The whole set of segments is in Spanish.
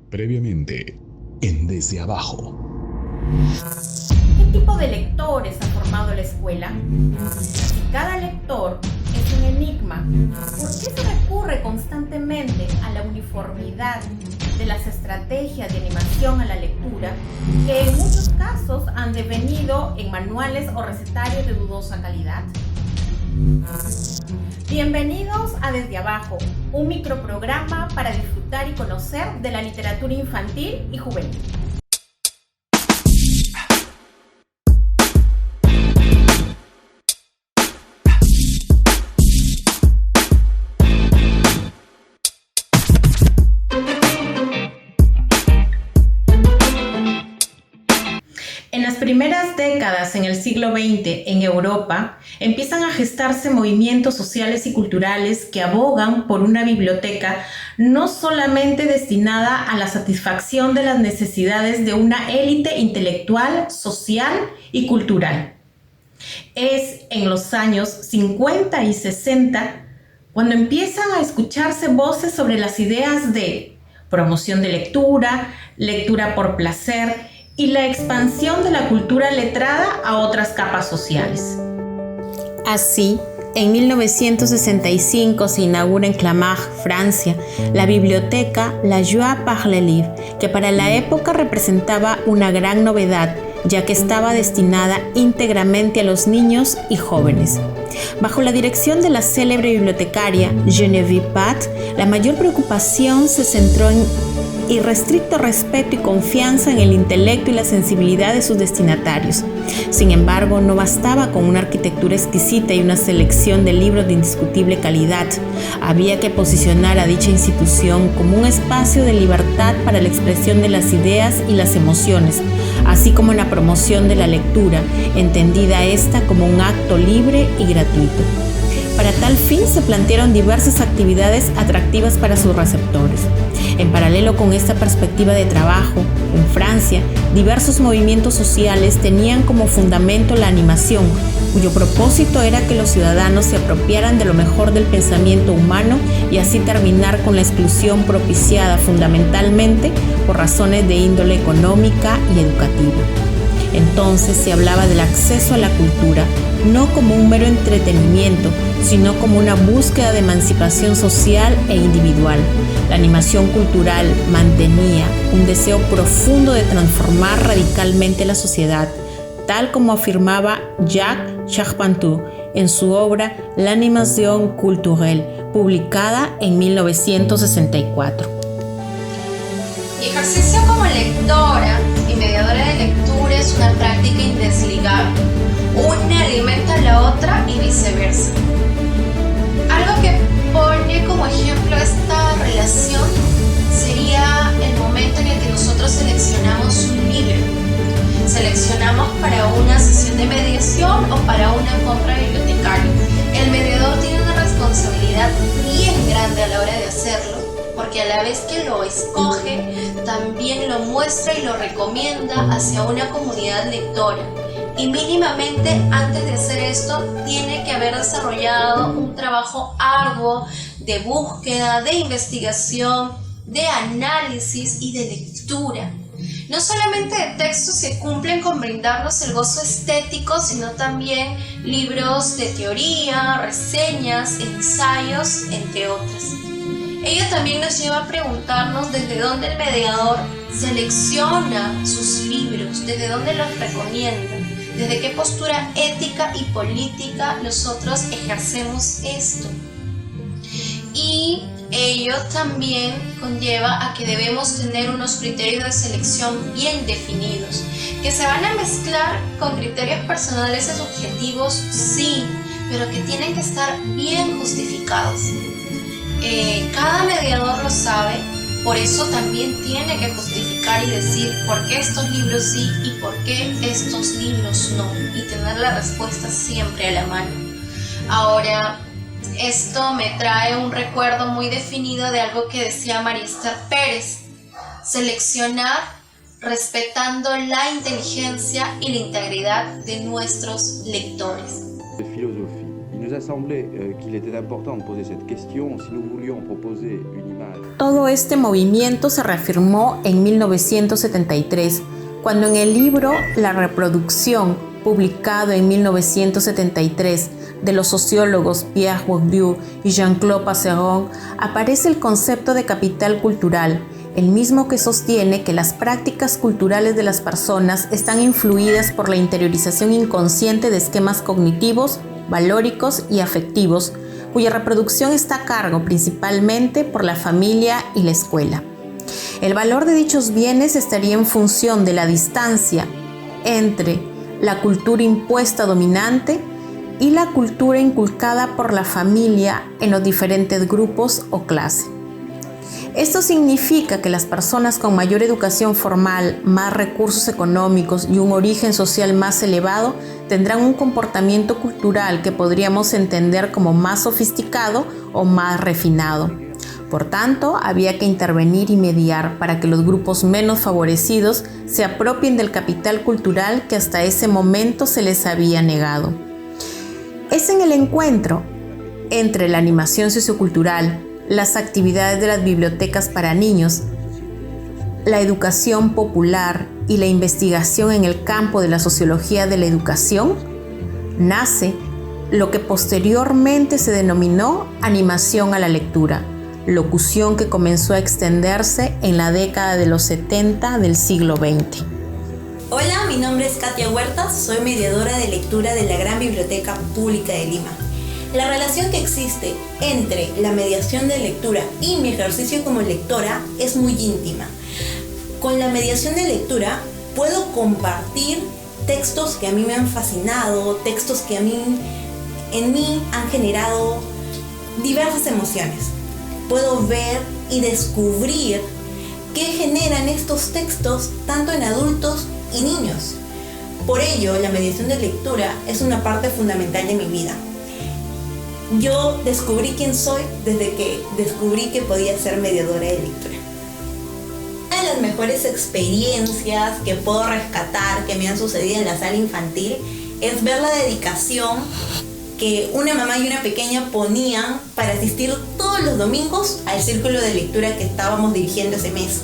Previamente, en Desde Abajo. ¿Qué tipo de lectores ha formado la escuela? Si cada lector es un enigma, ¿por qué se recurre constantemente a la uniformidad de las estrategias de animación a la lectura, que en muchos casos han devenido en manuales o recetarios de dudosa calidad? Bienvenidos a Desde Abajo, un microprograma para disfrutar y conocer de la literatura infantil y juvenil. En las primeras décadas en el siglo XX en Europa empiezan a gestarse movimientos sociales y culturales que abogan por una biblioteca no solamente destinada a la satisfacción de las necesidades de una élite intelectual, social y cultural. Es en los años 50 y 60 cuando empiezan a escucharse voces sobre las ideas de promoción de lectura, lectura por placer y la expansión de la cultura letrada a otras capas sociales. Así, en 1965 se inaugura en Clamart, Francia, la biblioteca La Joie par le Livre, que para la época representaba una gran novedad, ya que estaba destinada íntegramente a los niños y jóvenes. Bajo la dirección de la célebre bibliotecaria Geneviève Pat, la mayor preocupación se centró en irrestricto respeto y confianza en el intelecto y la sensibilidad de sus destinatarios. Sin embargo, no bastaba con una arquitectura exquisita y una selección de libros de indiscutible calidad. Había que posicionar a dicha institución como un espacio de libertad para la expresión de las ideas y las emociones, así como en la promoción de la lectura, entendida esta como un acto libre y gratuito. Para tal fin se plantearon diversas actividades atractivas para sus receptores. En paralelo con esta perspectiva de trabajo, en Francia, diversos movimientos sociales tenían como fundamento la animación, cuyo propósito era que los ciudadanos se apropiaran de lo mejor del pensamiento humano y así terminar con la exclusión propiciada fundamentalmente por razones de índole económica y educativa. Entonces se hablaba del acceso a la cultura, no como un mero entretenimiento, sino como una búsqueda de emancipación social e individual. La animación cultural mantenía un deseo profundo de transformar radicalmente la sociedad, tal como afirmaba Jacques Charpentier en su obra L'Animation culturelle, publicada en 1964. Mi ejercicio como lectora y mediadora de lectura es una práctica indesligable. Una alimenta a la otra y viceversa. Algo que pone como ejemplo esta relación sería el momento en el que nosotros seleccionamos un libro. Seleccionamos para una sesión de mediación o para una compra bibliotecaria. El mediador tiene una responsabilidad bien grande a la hora de hacerlo, porque a la vez que lo escoge, también lo muestra y lo recomienda hacia una comunidad lectora. Y mínimamente antes de hacer esto tiene que haber desarrollado un trabajo arduo de búsqueda, de investigación, de análisis y de lectura. No solamente de textos que cumplen con brindarnos el gozo estético, sino también libros de teoría, reseñas, ensayos, entre otras. Ello también nos lleva a preguntarnos desde dónde el mediador selecciona sus libros, desde dónde los recomienda, desde qué postura ética y política nosotros ejercemos esto. Y ello también conlleva a que debemos tener unos criterios de selección bien definidos, que se van a mezclar con criterios personales y subjetivos, sí, pero que tienen que estar bien justificados. Cada mediador lo sabe, por eso también tiene que justificar y decir por qué estos libros sí y por qué estos libros no, y tener la respuesta siempre a la mano. Ahora, esto me trae un recuerdo muy definido de algo que decía María Esther Pérez: seleccionar respetando la inteligencia y la integridad de nuestros lectores. De philosophie. Il ne nous a semblé qu'il était important de poser cette question si nous voulions proposer une image. Todo este movimiento se reafirmó en 1973, cuando en el libro La reproducción, publicado en 1973, de los sociólogos Pierre Bourdieu y Jean-Claude Passeron, aparece el concepto de capital cultural, el mismo que sostiene que las prácticas culturales de las personas están influidas por la interiorización inconsciente de esquemas cognitivos, valóricos y afectivos, cuya reproducción está a cargo principalmente por la familia y la escuela. El valor de dichos bienes estaría en función de la distancia entre la cultura impuesta dominante y la cultura inculcada por la familia en los diferentes grupos o clases. Esto significa que las personas con mayor educación formal, más recursos económicos y un origen social más elevado tendrán un comportamiento cultural que podríamos entender como más sofisticado o más refinado. Por tanto, había que intervenir y mediar para que los grupos menos favorecidos se apropien del capital cultural que hasta ese momento se les había negado. Es en el encuentro entre la animación sociocultural, las actividades de las bibliotecas para niños, la educación popular y la investigación en el campo de la sociología de la educación, nace lo que posteriormente se denominó animación a la lectura, locución que comenzó a extenderse en la década de los 70 del siglo XX. Hola, mi nombre es Katia Huertas, soy mediadora de lectura de la Gran Biblioteca Pública de Lima. La relación que existe entre la mediación de lectura y mi ejercicio como lectora es muy íntima. Con la mediación de lectura puedo compartir textos que a mí me han fascinado, textos que en mí han generado diversas emociones. Puedo ver y descubrir qué generan estos textos tanto en adultos y niños. Por ello, la mediación de lectura es una parte fundamental de mi vida. Yo descubrí quién soy desde que descubrí que podía ser mediadora de lectura. Una de las mejores experiencias que puedo rescatar que me han sucedido en la sala infantil es ver la dedicación que una mamá y una pequeña ponían para asistir todos los domingos al círculo de lectura que estábamos dirigiendo ese mes.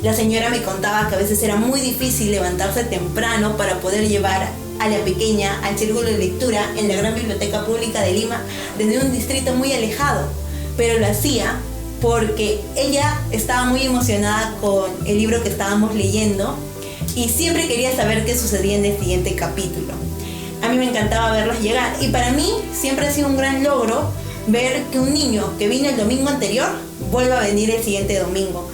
La señora me contaba que a veces era muy difícil levantarse temprano para poder llevar a la pequeña al círculo de lectura en la Gran Biblioteca Pública de Lima desde un distrito muy alejado, pero lo hacía porque ella estaba muy emocionada con el libro que estábamos leyendo y siempre quería saber qué sucedía en el siguiente capítulo. A mí me encantaba verlos llegar y para mí siempre ha sido un gran logro ver que un niño que vino el domingo anterior vuelva a venir el siguiente domingo,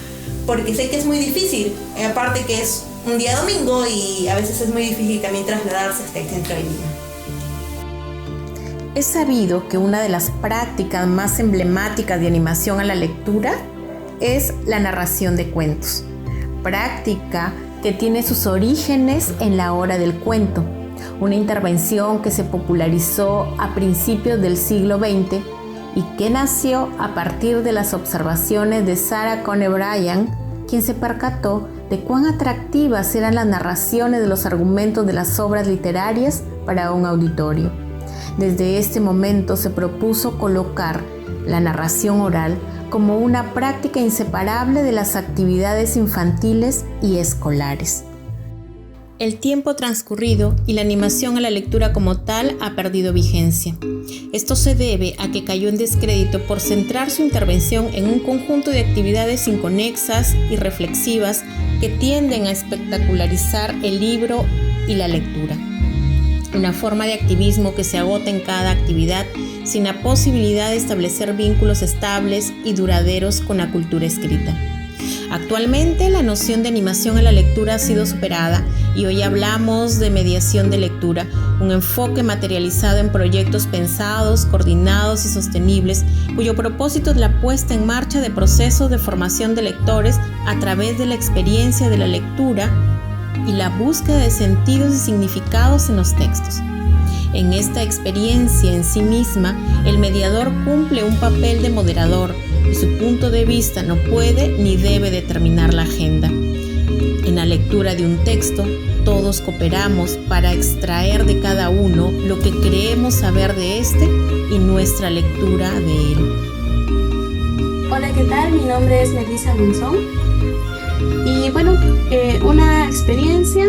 porque sé que es muy difícil, aparte que es un día domingo y a veces es muy difícil también trasladarse hasta el centro de Lima. Es sabido que una de las prácticas más emblemáticas de animación a la lectura es la narración de cuentos, práctica que tiene sus orígenes en la hora del cuento, una intervención que se popularizó a principios del siglo XX y que nació a partir de las observaciones de Sarah Cone Bryant, quien se percató de cuán atractivas eran las narraciones de los argumentos de las obras literarias para un auditorio. Desde este momento se propuso colocar la narración oral como una práctica inseparable de las actividades infantiles y escolares. El tiempo transcurrido y la animación a la lectura como tal ha perdido vigencia. Esto se debe a que cayó en descrédito por centrar su intervención en un conjunto de actividades inconexas y reflexivas que tienden a espectacularizar el libro y la lectura. Una forma de activismo que se agota en cada actividad sin la posibilidad de establecer vínculos estables y duraderos con la cultura escrita. Actualmente la noción de animación a la lectura ha sido superada y hoy hablamos de mediación de lectura, un enfoque materializado en proyectos pensados, coordinados y sostenibles, cuyo propósito es la puesta en marcha de procesos de formación de lectores a través de la experiencia de la lectura y la búsqueda de sentidos y significados en los textos. En esta experiencia en sí misma, el mediador cumple un papel de moderador y su punto de vista no puede ni debe determinar la agenda. En la lectura de un texto, todos cooperamos para extraer de cada uno lo que creemos saber de este y nuestra lectura de él. Hola, ¿qué tal? Mi nombre es Melissa Monzón. Y bueno, una experiencia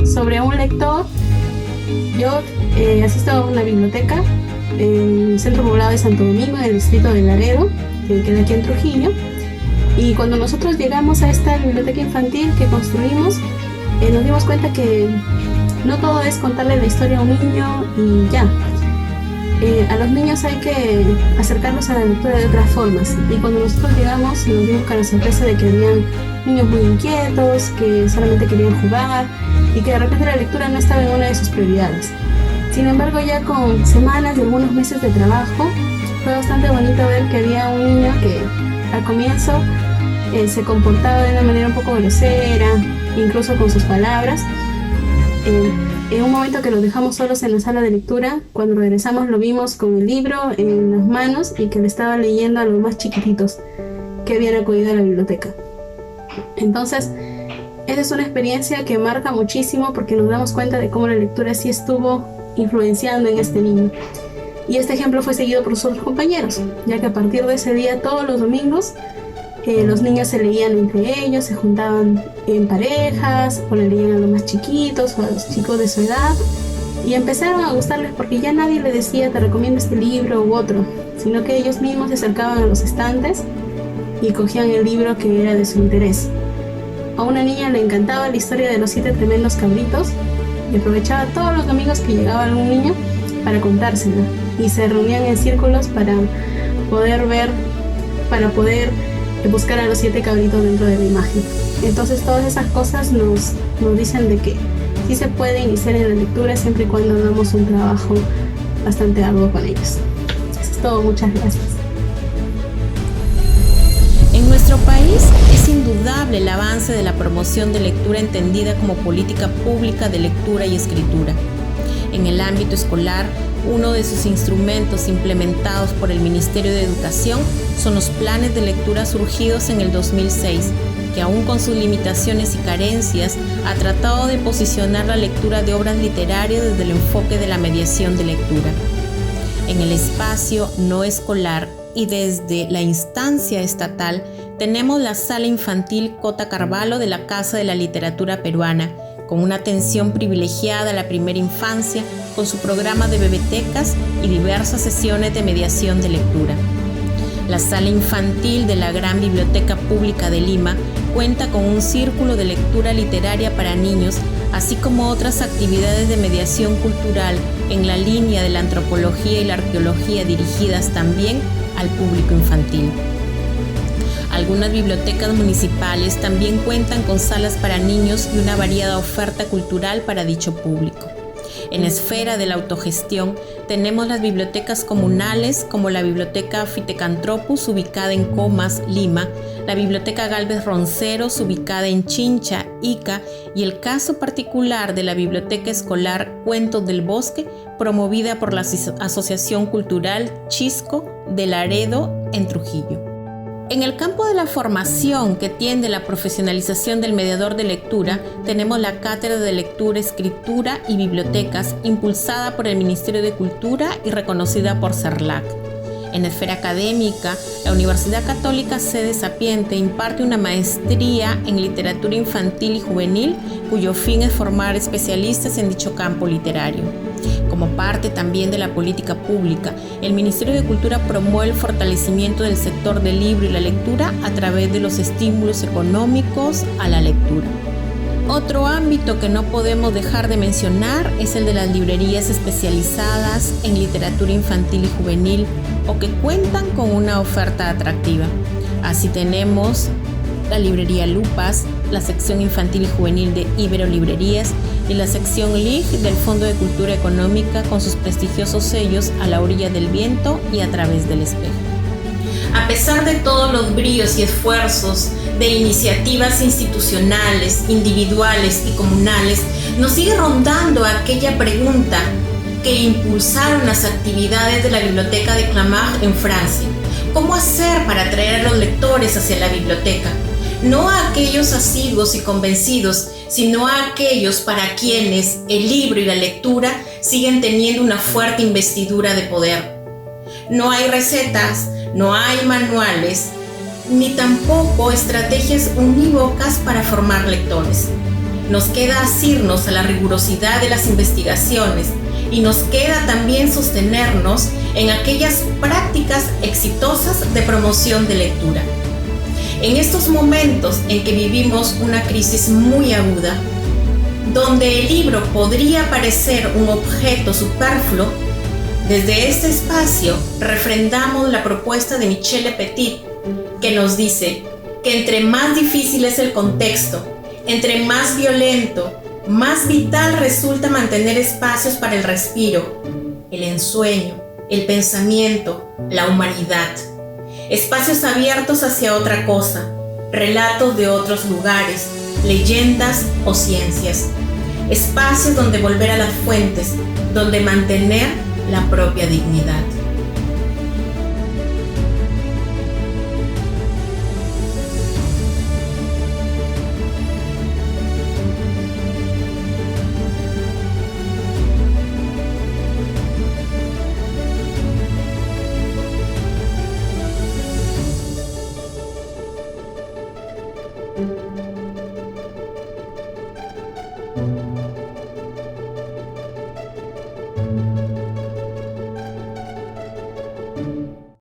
sobre un lector. Yo asisto a una biblioteca en el centro poblado de Santo Domingo, en el distrito de Laredo, que queda aquí en Trujillo. Y cuando nosotros llegamos a esta biblioteca infantil que construimos, nos dimos cuenta que no todo es contarle la historia a un niño y ya. A los niños hay que acercarlos a la lectura de otras formas. Y cuando nosotros llegamos, nos dimos con la sorpresa de que habían niños muy inquietos, que solamente querían jugar y que de repente la lectura no estaba en una de sus prioridades. Sin embargo, ya con semanas y algunos meses de trabajo, fue bastante bonito ver que había un niño que al comienzo se comportaba de una manera un poco grosera, incluso con sus palabras. En un momento que los dejamos solos en la sala de lectura, cuando regresamos lo vimos con el libro en las manos y que le estaba leyendo a los más chiquititos que habían acudido a la biblioteca. Entonces, esa es una experiencia que marca muchísimo porque nos damos cuenta de cómo la lectura sí estuvo influenciando en este niño. Y este ejemplo fue seguido por sus otros compañeros, ya que a partir de ese día, todos los domingos, los niños se leían entre ellos, se juntaban en parejas, o le leían a los más chiquitos o a los chicos de su edad, y empezaron a gustarles porque ya nadie le decía te recomiendo este libro u otro, sino que ellos mismos se acercaban a los estantes y cogían el libro que era de su interés. A una niña le encantaba la historia de los 7 tremendos cabritos y aprovechaba todos los domingos que llegaba algún niño para contársela, y se reunían en círculos para poder buscar a los 7 cabritos dentro de la imagen. Entonces todas esas cosas nos dicen de que sí se puede iniciar en la lectura siempre y cuando hagamos un trabajo bastante arduo con ellos. Eso es todo, muchas gracias. En nuestro país es indudable el avance de la promoción de lectura entendida como política pública de lectura y escritura. En el ámbito escolar, uno de sus instrumentos implementados por el Ministerio de Educación son los planes de lectura surgidos en el 2006, que aún con sus limitaciones y carencias, ha tratado de posicionar la lectura de obras literarias desde el enfoque de la mediación de lectura. En el espacio no escolar y desde la instancia estatal, tenemos la Sala Infantil Cota Carvalho de la Casa de la Literatura Peruana, con una atención privilegiada a la primera infancia, con su programa de bebetecas y diversas sesiones de mediación de lectura. La Sala Infantil de la Gran Biblioteca Pública de Lima cuenta con un círculo de lectura literaria para niños, así como otras actividades de mediación cultural en la línea de la antropología y la arqueología dirigidas también al público infantil. Algunas bibliotecas municipales también cuentan con salas para niños y una variada oferta cultural para dicho público. En la esfera de la autogestión tenemos las bibliotecas comunales como la Biblioteca Fitecantropus ubicada en Comas, Lima, la Biblioteca Galvez Ronceros ubicada en Chincha, Ica, y el caso particular de la Biblioteca Escolar Cuentos del Bosque, promovida por la Asociación Cultural Chisco de Laredo en Trujillo. En el campo de la formación que tiende a la profesionalización del mediador de lectura, tenemos la Cátedra de Lectura, Escritura y Bibliotecas, impulsada por el Ministerio de Cultura y reconocida por CERLAC. En la esfera académica, la Universidad Católica Sede Sapiente imparte una maestría en literatura infantil y juvenil, cuyo fin es formar especialistas en dicho campo literario. Como parte también de la política pública, el Ministerio de Cultura promueve el fortalecimiento del sector del libro y la lectura a través de los estímulos económicos a la lectura. Otro ámbito que no podemos dejar de mencionar es el de las librerías especializadas en literatura infantil y juvenil o que cuentan con una oferta atractiva. Así tenemos la librería Lupas, la sección infantil y juvenil de Ibero Librerías y la sección LIG del Fondo de Cultura Económica con sus prestigiosos sellos A la orilla del viento y A través del espejo. A pesar de todos los bríos y esfuerzos de iniciativas institucionales, individuales y comunales, nos sigue rondando aquella pregunta que impulsaron las actividades de la Biblioteca de Clamart en Francia. ¿Cómo hacer para atraer a los lectores hacia la biblioteca? no a aquellos asiduos y convencidos, sino a aquellos para quienes el libro y la lectura siguen teniendo una fuerte investidura de poder. No hay recetas, no hay manuales, ni tampoco estrategias unívocas para formar lectores. Nos queda asirnos a la rigurosidad de las investigaciones y nos queda también sostenernos en aquellas prácticas exitosas de promoción de lectura. En estos momentos en que vivimos una crisis muy aguda, donde el libro podría parecer un objeto superfluo, desde este espacio refrendamos la propuesta de Michelle Petit, que nos dice que entre más difícil es el contexto, entre más violento, más vital resulta mantener espacios para el respiro, el ensueño, el pensamiento, la humanidad. Espacios abiertos hacia otra cosa, relatos de otros lugares, leyendas o ciencias. Espacios donde volver a las fuentes, donde mantener la propia dignidad.